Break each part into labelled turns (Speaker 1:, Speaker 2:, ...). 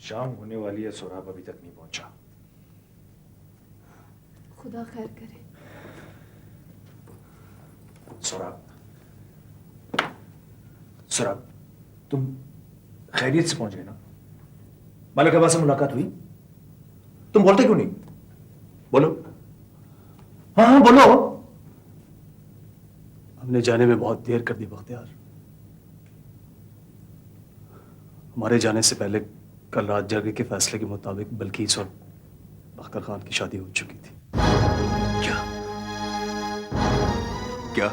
Speaker 1: शाम होने वाली है, सोराब अभी तक नहीं पहुंचा।
Speaker 2: खुदा खैर करे।
Speaker 1: सोराब, सोराब, तुम खैरियत से पहुंच गए ना? मालिक अब्बास से मुलाकात हुई? तुम बोलते क्यों नहीं? बोलो। हाँ हाँ बोलो।
Speaker 3: हमने जाने में बहुत देर कर दी बख्तियार। हमारे जाने से पहले कल रात जरगे के फैसले के मुताबिक बल्कीस और अख्तर खान की शादी हो चुकी थी।
Speaker 1: क्या? क्या?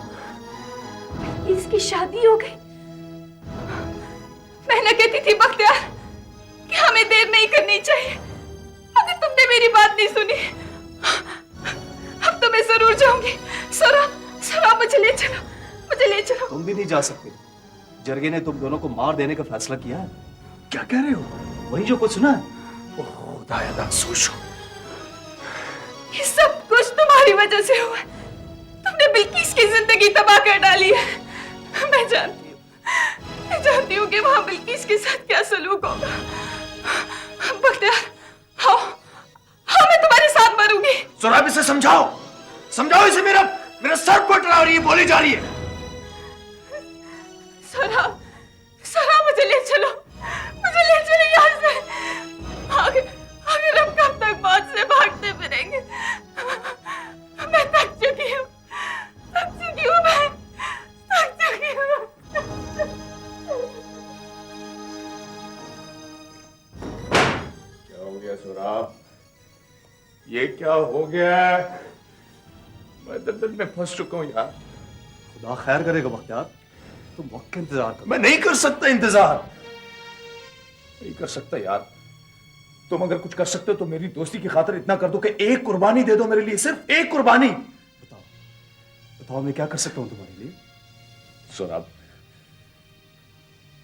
Speaker 2: इसकी शादी हो गई? मैं न कहती थी बख्तियार कि हमें देर नहीं करनी चाहिए, मगर तुमने मेरी बात नहीं सुनी। अब तो मैं जरूर जाऊंगी। सरा मुझे ले चलो, मुझे ले चलो।
Speaker 3: तुम भी नहीं जा सकते। जरगे ने तुम दोनों को मार देने का फैसला किया है।
Speaker 1: क्या कह रहे हो?
Speaker 3: वही जो कुछ सुना है।
Speaker 1: ओह खुदाया, सोचो।
Speaker 2: ये सब कुछ तुम्हारी वजह से हुआ है। तुमने बिल्किस की जिंदगी तबाह कर डाली है। मैं जानती हूँ कि वहां बिल्किस के साथ क्या सलूक होगा। बख्तियार, हाँ मैं तुम्हारे साथ मरूंगी।
Speaker 1: सोराब, इसे समझाओ, समझाओ इसे। मेरा सर फट रहा और ये बोली जा रही है।
Speaker 2: सरा मुझे ले चलो, मुझे ले चलो यहाँ से। आगे हम कब तक मौत से भागते फिरेंगे? मैं थक चुकी हूँ, मैं थक चुकी हूँ।
Speaker 1: क्या हो गया सोराब? ये क्या हो गया? मैं दलदल में फंस चुका हूं यार।
Speaker 3: खुदा खैर करेगा बख्तियार, तुम वक्त का इंतजार करो।
Speaker 1: मैं नहीं कर सकता इंतजार, नहीं कर सकता यार। तुम अगर कुछ कर सकते हो तो मेरी दोस्ती की खातिर इतना कर दो कि एक कुर्बानी दे दो मेरे लिए, सिर्फ एक कुर्बानी।
Speaker 3: बताओ मैं क्या कर सकता हूं तुम्हारे लिए?
Speaker 1: सोराब,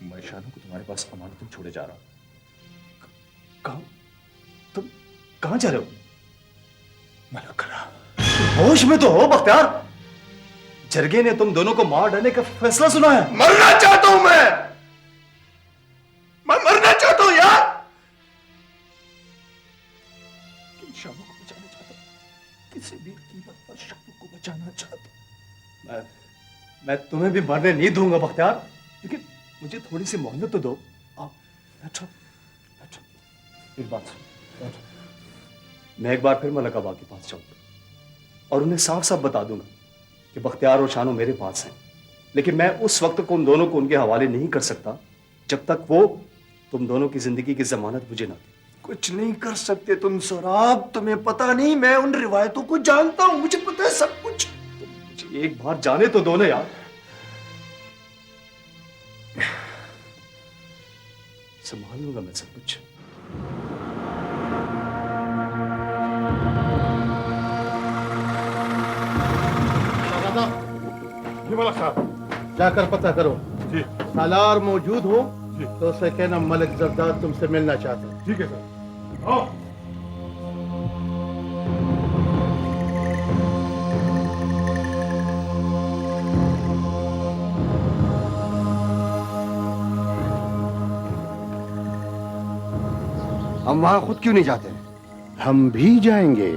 Speaker 1: मैं शानू को तुम्हारे पास अमानतन छोड़े जा रहा हूं।
Speaker 3: तुम कहां जा रहे हो?
Speaker 1: मलकरा।
Speaker 3: होश में तो हो बख्तियार। जरगे ने तुम दोनों को मार डालने का फैसला सुना है।
Speaker 1: मरना चाहता हूं मैं मरना चाहता हूं यार। शानू को बचाना चाहता हूं, किसी भी कीमत पर शानू को बचाना चाहता हूं।
Speaker 3: मैं तुम्हें भी मरने नहीं दूंगा बख्तियार, लेकिन मुझे थोड़ी सी मोहलत तो दो।
Speaker 1: अच्छा,
Speaker 3: एक बात सुन, मैं एक बार फिर मलक अबा के पास जाऊंगा और उन्हें साफ साफ बता दूंगा कि बख्तियार और शानू मेरे पास हैं, लेकिन मैं उस वक्त को उन दोनों को उनके हवाले नहीं कर सकता जब तक वो तुम दोनों की जिंदगी की जमानत मुझे ना दे।
Speaker 1: कुछ नहीं कर सकते तुम सोराब, तुम्हें पता नहीं, मैं उन रिवायतों को जानता हूं, मुझे पता है सब कुछ।
Speaker 3: मुझे एक बार जाने तो दो ना यार। संभाल लूंगा मैं सब कुछ।
Speaker 4: जी मलक साहब, जाकर पता करो जी सालार मौजूद हो जी, तो उसे कहना मलिक जरदाद तुमसे मिलना चाहता है। ठीक है सर। आओ।
Speaker 5: हम वहां खुद क्यों नहीं जाते?
Speaker 4: हम भी जाएंगे,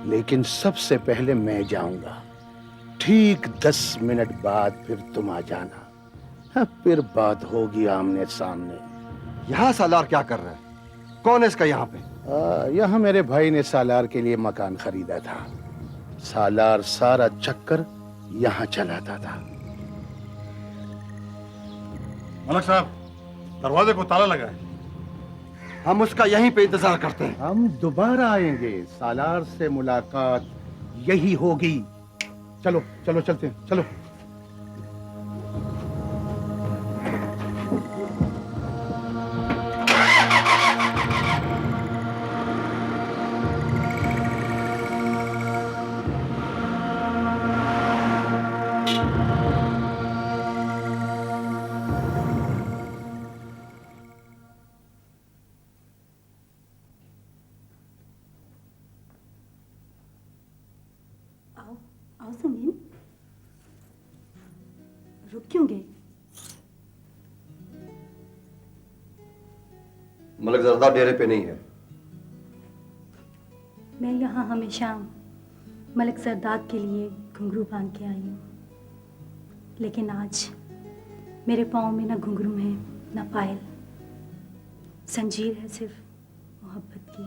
Speaker 4: लेकिन सबसे पहले मैं जाऊंगा। ठीक 10 मिनट बाद फिर तुम आ जाना। हाँ, फिर बात होगी आमने सामने।
Speaker 5: यहाँ सालार क्या कर रहा है? कौन है इसका यहाँ पे?
Speaker 4: यहाँ मेरे भाई ने सालार के लिए मकान खरीदा था। सालार सारा चक्कर यहाँ चलाता था।
Speaker 6: मलक साहब, दरवाजे को ताला लगा है।
Speaker 5: हम उसका यहीं पे इंतजार करते हैं।
Speaker 4: हम दोबारा आएंगे, सालार से मुलाकात यही होगी। चलो चलो चलते हैं, चलो।
Speaker 7: आओ समीन, रुक क्यों गए?
Speaker 5: मलिक जरदार डेरे पे नहीं है।
Speaker 7: मैं यहाँ हमेशा मलिक सरदार के लिए घुंघरू बांध के आई हूँ, लेकिन आज मेरे पाँव में ना घुंघरू है ना पायल, जंजीर है सिर्फ मोहब्बत की।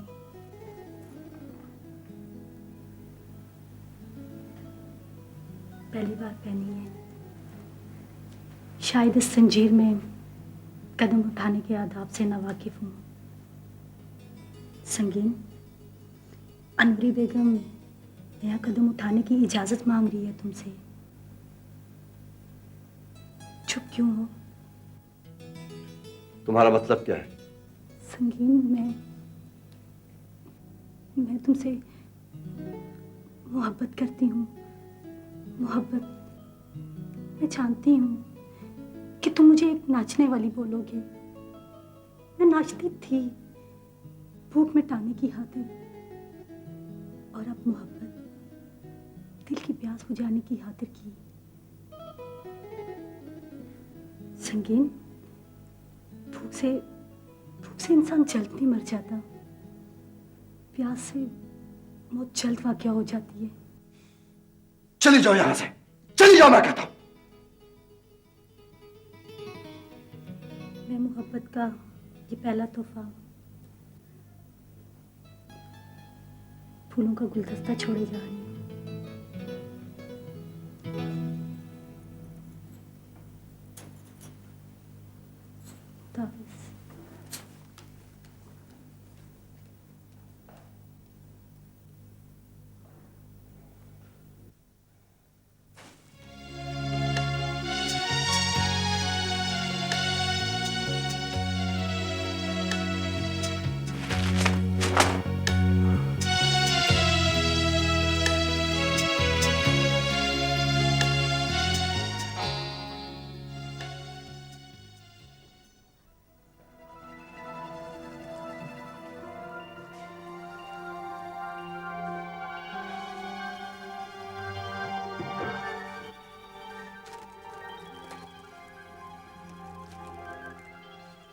Speaker 7: पहली बार पहनी है, शायद इस जंजीर में कदम उठाने के आदाब से नावाकिफ हूँ। संगीन, अनवरी बेगम नया कदम उठाने की इजाजत मांग रही है तुमसे। चुप क्यों हो?
Speaker 5: तुम्हारा मतलब क्या है?
Speaker 7: संगीन, मैं तुमसे मोहब्बत करती हूँ। मोहब्बत, मैं जानती हूँ कि तुम मुझे एक नाचने वाली बोलोगे। मैं नाचती थी भूख मिटाने की खातिर, और अब मोहब्बत दिल की प्यास बुझाने की खातिर की। संगीन, भूख से इंसान जल्द नहीं मर जाता, प्यास से मौत जल्द वाक़या हो जाती है।
Speaker 5: चली जाओ यहां से, चली जाओ, मैं कहता हूं।
Speaker 7: मैं मोहब्बत का ये पहला तोहफा फूलों का गुलदस्ता छोड़े जा रही हूँ। ताबिज़।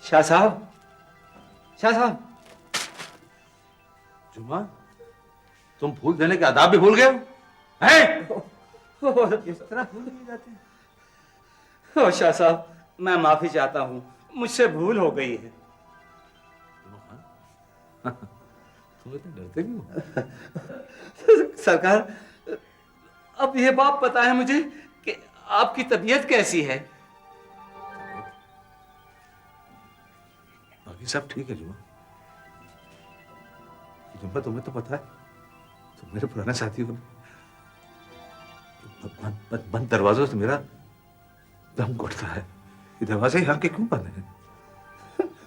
Speaker 8: शाह साहब, शाह साहब।
Speaker 9: जुमा, तुम फूल देने के आदाब भी भूल गए हो? हैं?
Speaker 8: इस तरह भूल नहीं जाते। ओ शाह साहब, मैं माफी चाहता हूँ, मुझसे भूल हो गई है।
Speaker 9: तुम इतने डरते क्यों हो?
Speaker 8: सरकार, अब ये बात बताएं मुझे कि आपकी तबीयत कैसी है?
Speaker 9: बाकी सब ठीक है जुमा। जुम्मा, तुम्हें तो पता है, तुम मेरे पुराने साथी हो। बंद दरवाजों से मेरा दम घुटता है। ये दरवाजे यहाँ के क्यों बंद हैं?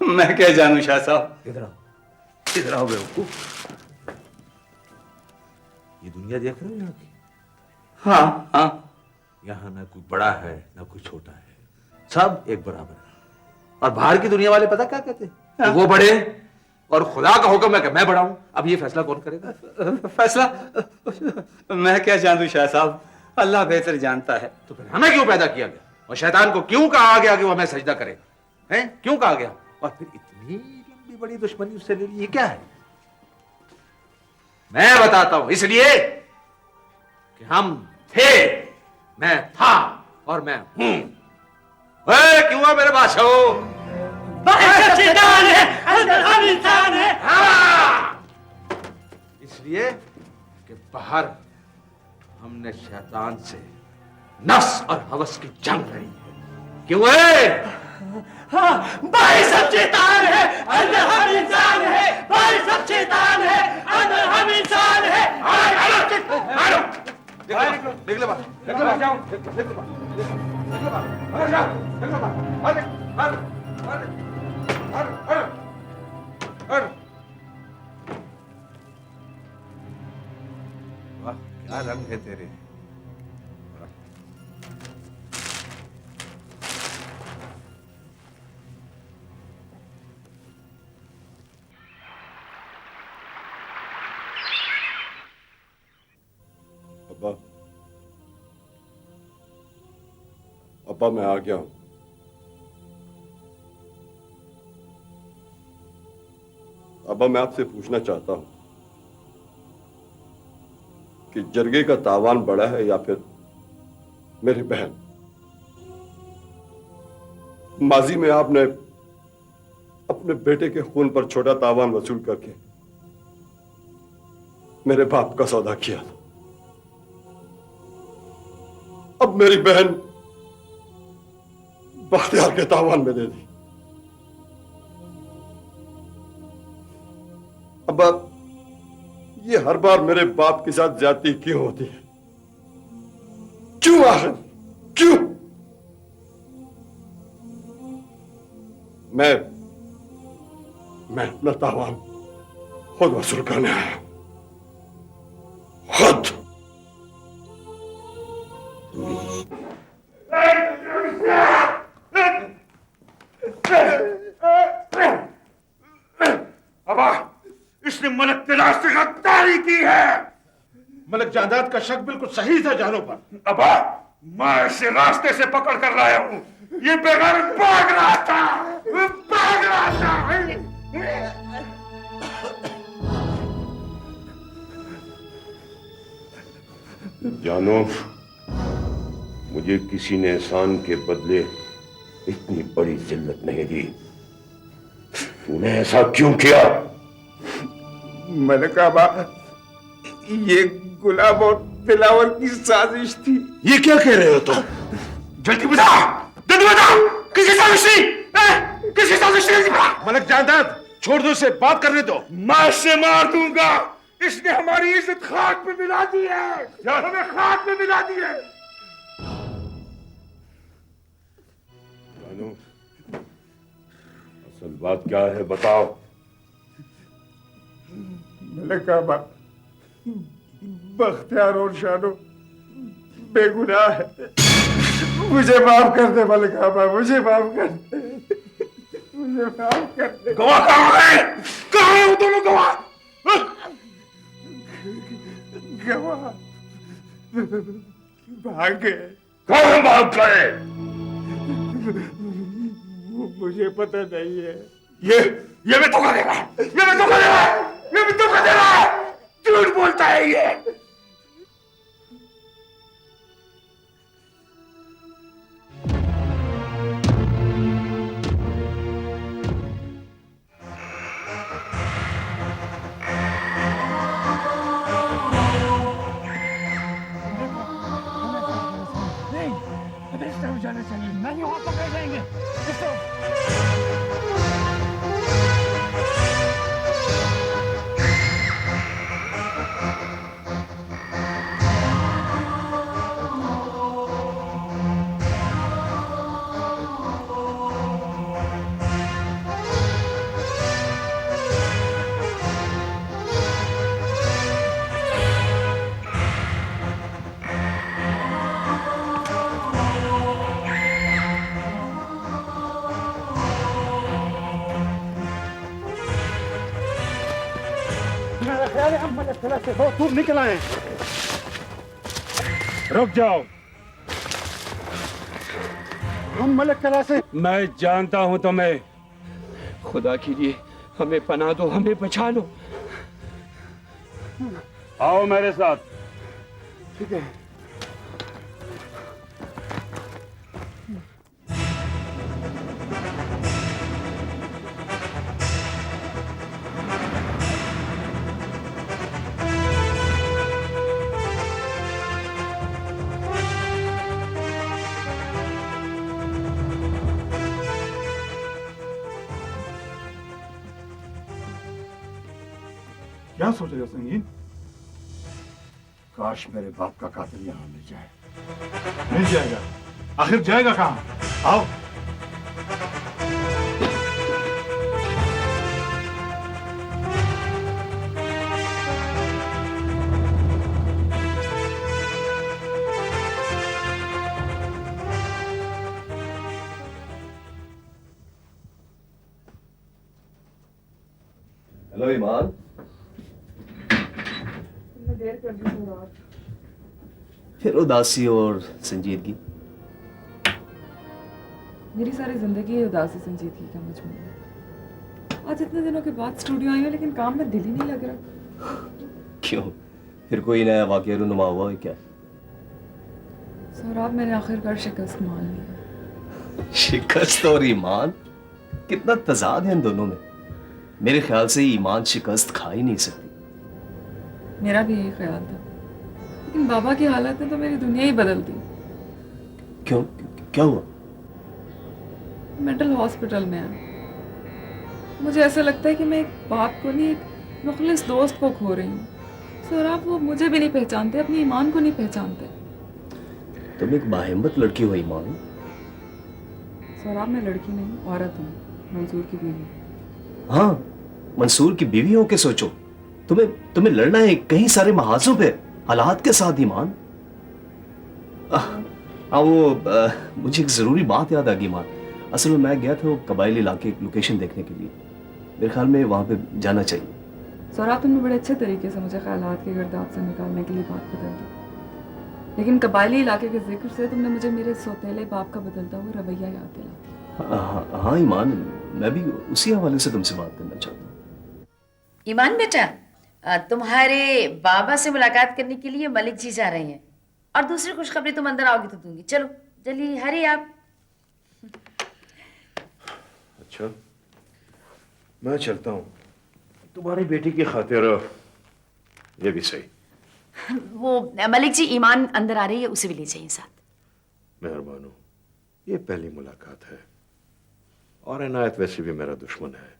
Speaker 8: मैं क्या जानूं शाह साहब।
Speaker 9: इधर आओ बेवकूफ। ये दुनिया देख रहे हो यहाँ की?
Speaker 8: हाँ हाँ।
Speaker 9: यहाँ ना कोई बड़ा है ना कोई छोटा है, सब एक बराबर है। और बाहर की दुनिया वाले पता क्या कहते हैं? वो बड़े और खुदा का हुक्म है कि मैं बड़ा हूं। अब ये फैसला कौन करेगा?
Speaker 8: फैसला मैं क्या जानूं शाह साहब, अल्लाह बेहतर जानता है।
Speaker 9: तो फिर हमें क्यों पैदा किया गया और शैतान को क्यों कहा गया कि वो हमें सजदा करे? हैं? क्यों कहा गया? और फिर इतनी लंबी बड़ी दुश्मनी उससे ले ली, ये क्या है? मैं बताता हूं, इसलिए कि हम थे, मैं था और मैं हूं। क्यों है मेरे बादशाह?
Speaker 8: शैतान है, अंदर हम इंसान है।
Speaker 9: हाँ! इसलिए कि बाहर हमने शैतान से नफ्स और हवस की जंग लड़ी है। क्यों है?
Speaker 8: हाँ, भाई सब शैतान है, अंदर हम इंसान है। भाई सब शैतान है, अंदर हम इंसान है।
Speaker 9: निकले बाहर, निकले बाहर, जाओ, निकले बाहर, निकले बाहर, बाहर जाओ, निकले बाहर, वाह, क्या रंग है तेरे।
Speaker 5: अब्बा, अब्बा मैं आ गया हूं। अब्बा, मैं आपसे पूछना चाहता हूं कि जरगे का तावान बड़ा है या फिर मेरी बहन? माजी में आपने अपने बेटे के खून पर छोटा तावान वसूल करके मेरे बाप का सौदा किया था। अब मेरी बहन बख्तियार के तावान में दे दी। अब ये हर बार मेरे बाप के साथ ज्यादती क्यों होती है? क्यों आखिर क्यों? मैं अपना तावान खुद वसूल करने आया, खुद।
Speaker 6: अबा, इसने मलक के रास्ते से गद्दारी की है।
Speaker 1: मलक जायदाद का शक बिल्कुल सही था जानों पर।
Speaker 6: अबा, मैं इसे रास्ते से पकड़ कर लाया हूं। ये बेगैरत भाग रहा था, भाग रहा था।
Speaker 10: जानो, मुझे किसी ने एहसान के बदले इतनी बड़ी जिल्लत नहीं दी। तूने ऐसा क्यों किया?
Speaker 1: मलका बा, ये गुलाब और दिलावर की साजिश थी।
Speaker 6: ये क्या कह रहे हो तुम? जल्दी बता, जल्दी बता, किसकी साजिश थी? किसकी साजिश थी?
Speaker 1: मलक जायदाद, छोड़ दो इसे, बात करने दो।
Speaker 6: मैं इसे मार दूंगा। इसने हमारी इज्जत खाक में मिला दी है, हमें खाक में मिला दी है।
Speaker 10: जानो, असल बात क्या है बताओ।
Speaker 1: मलका बा, बख्तियार और शानो बेगुनाह है। मुझे माफ कर दे मलका बा, मुझे माफ कर दे, मुझे माफ कर दे।
Speaker 6: गवाह कहाँ है? कहाँ है वो दोनों गवाह?
Speaker 1: गवाह भाग गए।
Speaker 6: कहाँ भाग गए?
Speaker 1: मुझे पता नहीं है।
Speaker 6: ये भी धोखा दे रहा है, ये भी धोखा दे रहा है, ये भी धोखा दे रहा है। झूठ बोलता है ये।
Speaker 5: बहुत दूर निकल आए।
Speaker 11: रुक जाओ।
Speaker 5: हम मलक कला से।
Speaker 11: मैं जानता हूं तुम्हें। खुदा के लिए हमें पनाह दो, हमें बचा लो। आओ मेरे साथ।
Speaker 5: ठीक है।
Speaker 6: क्या सोच रहे हो संगीन?
Speaker 5: काश मेरे बाप का कातिल यहाँ मिल जाए।
Speaker 6: मिल जाएगा। आखिर जाएगा कहाँ? आओ।
Speaker 5: हेलो ईमान।
Speaker 2: देर कर दी और
Speaker 3: फिर उदासी और संजीदगी।
Speaker 2: मेरी सारी जिंदगी उदासी संजीदगी का मजमूआ है। आज इतने दिनों के बाद स्टूडियो आई हूँ लेकिन काम में दिल ही नहीं लग रहा।
Speaker 3: क्यों, फिर कोई नया वाकया रूनुमा हुआ है क्या?
Speaker 2: सौराब, मैंने आखिरकार शिकस्त मान ली।
Speaker 3: शिकस्त और ईमान, कितना तजाद है इन दोनों में। मेरे ख्याल से ईमान शिकस्त खा ही नहीं सकती।
Speaker 2: मेरा भी यही ख्याल था, लेकिन बाबा की हालत ने तो मेरी दुनिया ही बदल दी।
Speaker 3: क्यों, क्या हुआ?
Speaker 2: मेंटल हॉस्पिटल में है। मुझे ऐसा लगता है कि मैं एक बाप को नहीं, एक मुखलिस दोस्त को खो रही हूँ। सौराब, वो मुझे भी नहीं पहचानते, अपने ईमान को नहीं पहचानते।
Speaker 3: तुम एक बाहिम्मत लड़की हो ईमान।
Speaker 2: सौराब, मैं लड़की नहीं, औरत हूँ, मंसूर की बीवी।
Speaker 3: हाँ, मंसूर की बीवी हो के सोचो। तुम्हें लड़ना है कई सारे महाजों पे, हालात के साथ ईमान। हाँ, मुझे एक जरूरी बात याद आ गई ईमान। असल में मैं गया था वो कबायली इलाके की लोकेशन देखने के लिए। मेरे ख्याल में वहां पे जाना चाहिए।
Speaker 2: सौराब, तुमने बड़े अच्छे तरीके से मुझे ख्यालात के गर्दाब से निकालने के लिए बात बदल दी, लेकिन कबायली इलाके के जिक्र से तुमने मुझे मेरे सौतेले बाप का बदलता हुआ रवैया याद दिला।
Speaker 3: हाँ ईमान, मैं भी उसी हवाले से तुमसे बात करना चाहता हूँ।
Speaker 12: ईमान बेटा, तुम्हारे बाबा से मुलाकात करने के लिए मलिक जी जा रहे हैं, और दूसरी खुशखबरी तुम अंदर आओगी तो दूंगी। चलो जल्दी, हरी आप।
Speaker 10: अच्छा, मैं चलता हूँ। तुम्हारी बेटी की खातिर ये भी सही।
Speaker 12: वो मलिक जी, ईमान अंदर आ रही है, उसे भी ले जाइए साथ।
Speaker 10: मेहरबान हो, ये पहली मुलाकात है, और इनायत वैसे भी मेरा दुश्मन है।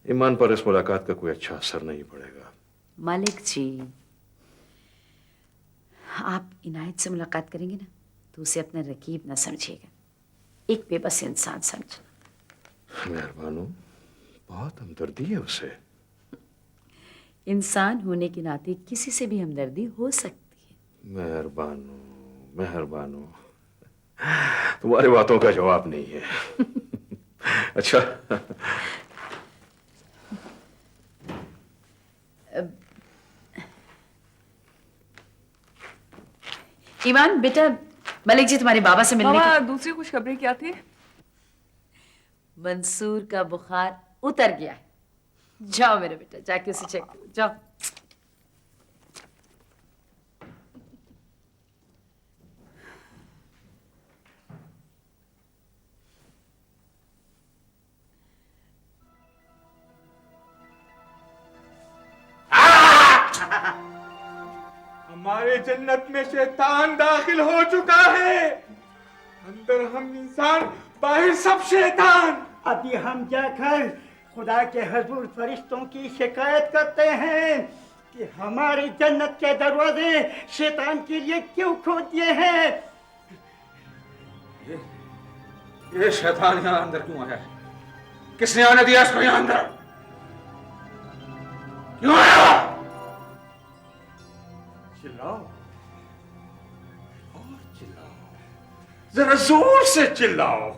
Speaker 10: ईमान पर इस मुलाकात का कोई अच्छा असर नहीं पड़ेगा।
Speaker 12: मलिक जी, आप इनायत से मुलाकात करेंगे ना तो उसे अपना रकीब ना समझिएगा, एक बेबस इंसान समझना।
Speaker 10: मेहरबान हो, बहुत हमदर्दी है उसे।
Speaker 12: इंसान होने के नाते किसी से भी हमदर्दी हो सकती है।
Speaker 10: मेहरबान हो, तुम्हारी बातों का जवाब नहीं है। अच्छा,
Speaker 12: ईमान बेटा, मलिक जी तुम्हारे बाबा से मिलने
Speaker 2: मामा, दूसरी खुशखबरी क्या थी?
Speaker 12: मंसूर का बुखार उतर गया है। जाओ मेरे बेटा, जाके उसे चेक करो, जाओ।
Speaker 11: हमारे जन्नत में शैतान दाखिल हो चुका है। अंदर हम इंसान, बाहर सब शैतान।
Speaker 8: अभी हम जाकर खुदा के हजूर फरिश्तों की शिकायत करते हैं कि हमारी जन्नत के दरवाजे शैतान के लिए क्यों खोल दिए हैं।
Speaker 9: ये शैतान यहाँ अंदर क्यों आया? किसने आने दिया इसको यहाँ अंदर? क्यों आया?
Speaker 6: चिल्लाओ और चिल्लाओ, जरा जोर से चिल्लाओ।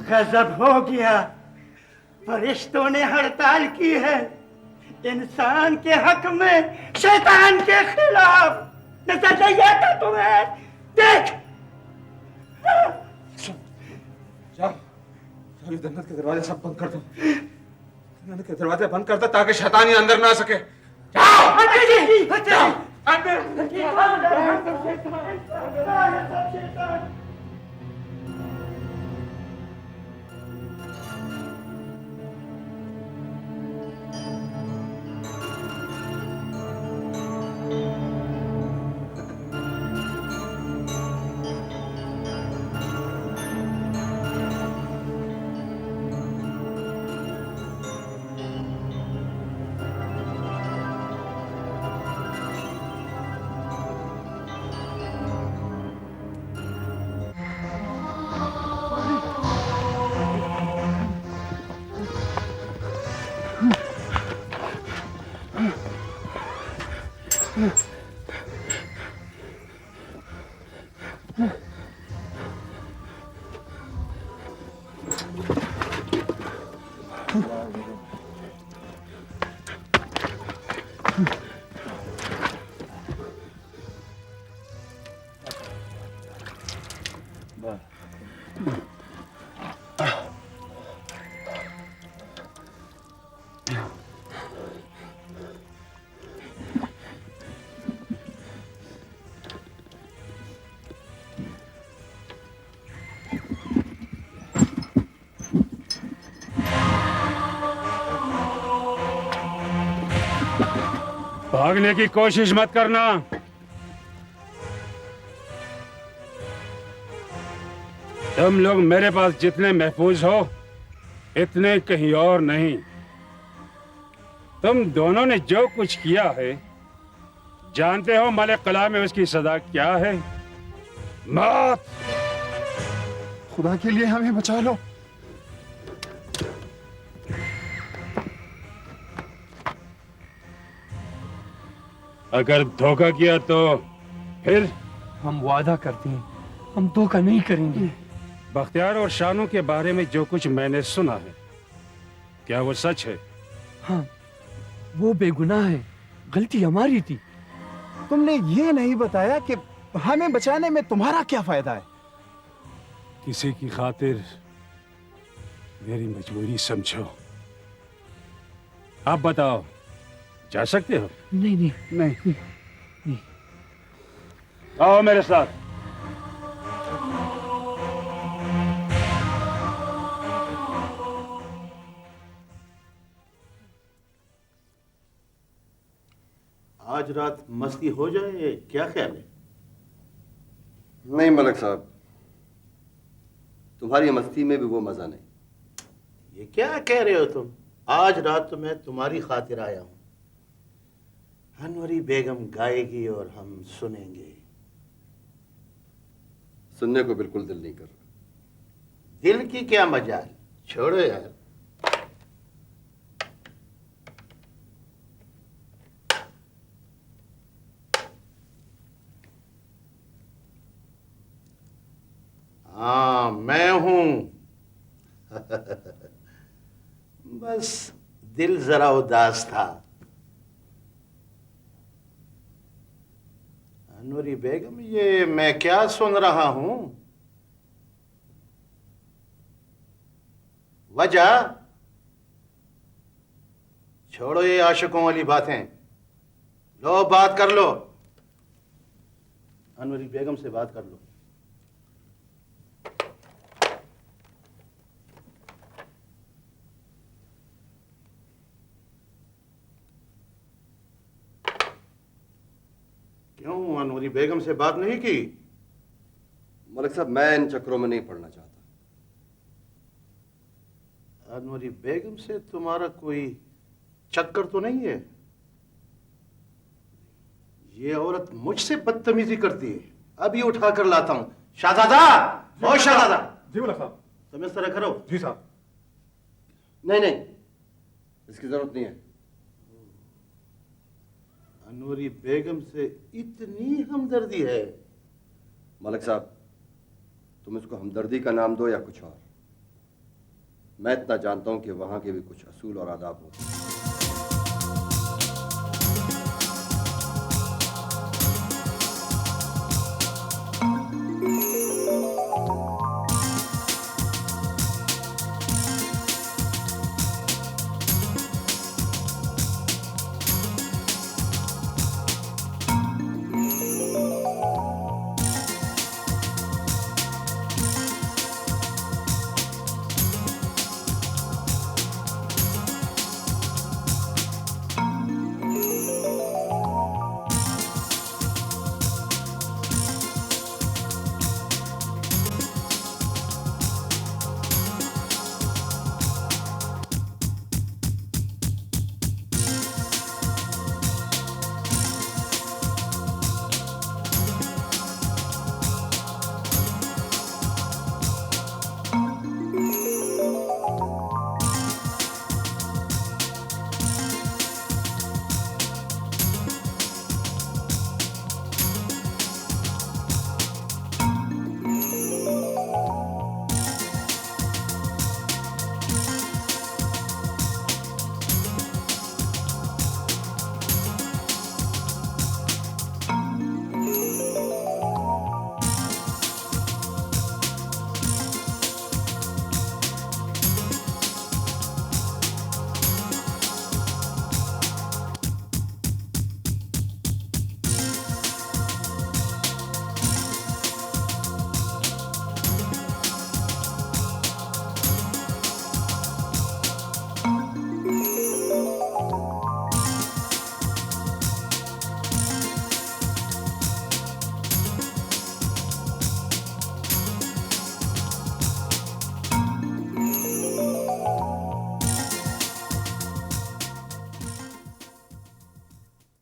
Speaker 8: गजब हो गया, फरिश्तों ने हड़ताल की है इंसान के हक में शैतान के खिलाफ। नजरिया था तुम्हें, देख।
Speaker 9: जाओ, ये जन्नत के दरवाजे सब बंद कर दो। जन्नत के दरवाजे बंद कर दो ताकि शैतान यहाँ अंदर ना आ सके। जाओ
Speaker 8: जाओ
Speaker 9: अंदर।
Speaker 6: भागने की कोशिश मत करना। तुम लोग मेरे पास जितने महफूज हो इतने कहीं और नहीं। तुम दोनों ने जो कुछ किया है जानते हो मलिक कला में उसकी सजा क्या है? मौत।
Speaker 5: खुदा के लिए हमें बचा लो।
Speaker 6: अगर धोखा किया तो फिर?
Speaker 11: हम वादा करते हैं हम धोखा नहीं करेंगे।
Speaker 6: बख्तियार और शानों के बारे में जो कुछ मैंने सुना है क्या वो सच है?
Speaker 11: हाँ, वो बेगुनाह है, गलती हमारी थी।
Speaker 13: तुमने ये नहीं बताया कि हमें बचाने में तुम्हारा क्या फायदा है?
Speaker 6: किसी की खातिर मेरी मजबूरी समझो। आप बताओ, जा सकते हो?
Speaker 11: नहीं नहीं
Speaker 13: नहीं,
Speaker 11: नहीं।
Speaker 6: आओ मेरे साथ।
Speaker 4: आज रात मस्ती हो जाए, क्या ख्याल है?
Speaker 3: नहीं मलिक साहब, तुम्हारी मस्ती में भी वो मजा नहीं।
Speaker 4: ये क्या कह रहे हो तुम? आज रात तो मैं तुम्हारी खातिर आया हूं। अनवरी बेगम गाएगी और हम सुनेंगे। सुनने को बिल्कुल दिल नहीं कर रहा। दिल की क्या मजाल, छोड़ो यार। हाँ, मैं हूं। बस दिल जरा उदास था। अनवरी बेगम, ये मैं क्या सुन रहा हूं? वजह? छोड़ो ये आशिकों वाली बातें, लो बात कर लो। अनवरी बेगम से बात कर लो। क्यों, अनवरी बेगम से बात नहीं की?
Speaker 3: मलिक साहब, मैं इन चक्रों में नहीं पड़ना चाहता।
Speaker 4: अनवरी बेगम से तुम्हारा कोई चक्कर तो नहीं है? ये औरत मुझसे बदतमीजी करती है। अभी उठा कर लाता हूं। शाहजादा, ओ शाहजादा।
Speaker 5: जी मलिक साहब।
Speaker 4: तुम इस तरह करो।
Speaker 5: जी साहब।
Speaker 3: नहीं नहीं, इसकी जरूरत नहीं है।
Speaker 4: अनवरी बेगम से इतनी हमदर्दी है?
Speaker 3: मलिक साहब, तुम इसको हमदर्दी का नाम दो या कुछ और, मैं इतना जानता हूं कि वहां के भी कुछ असूल और आदाब होते हैं।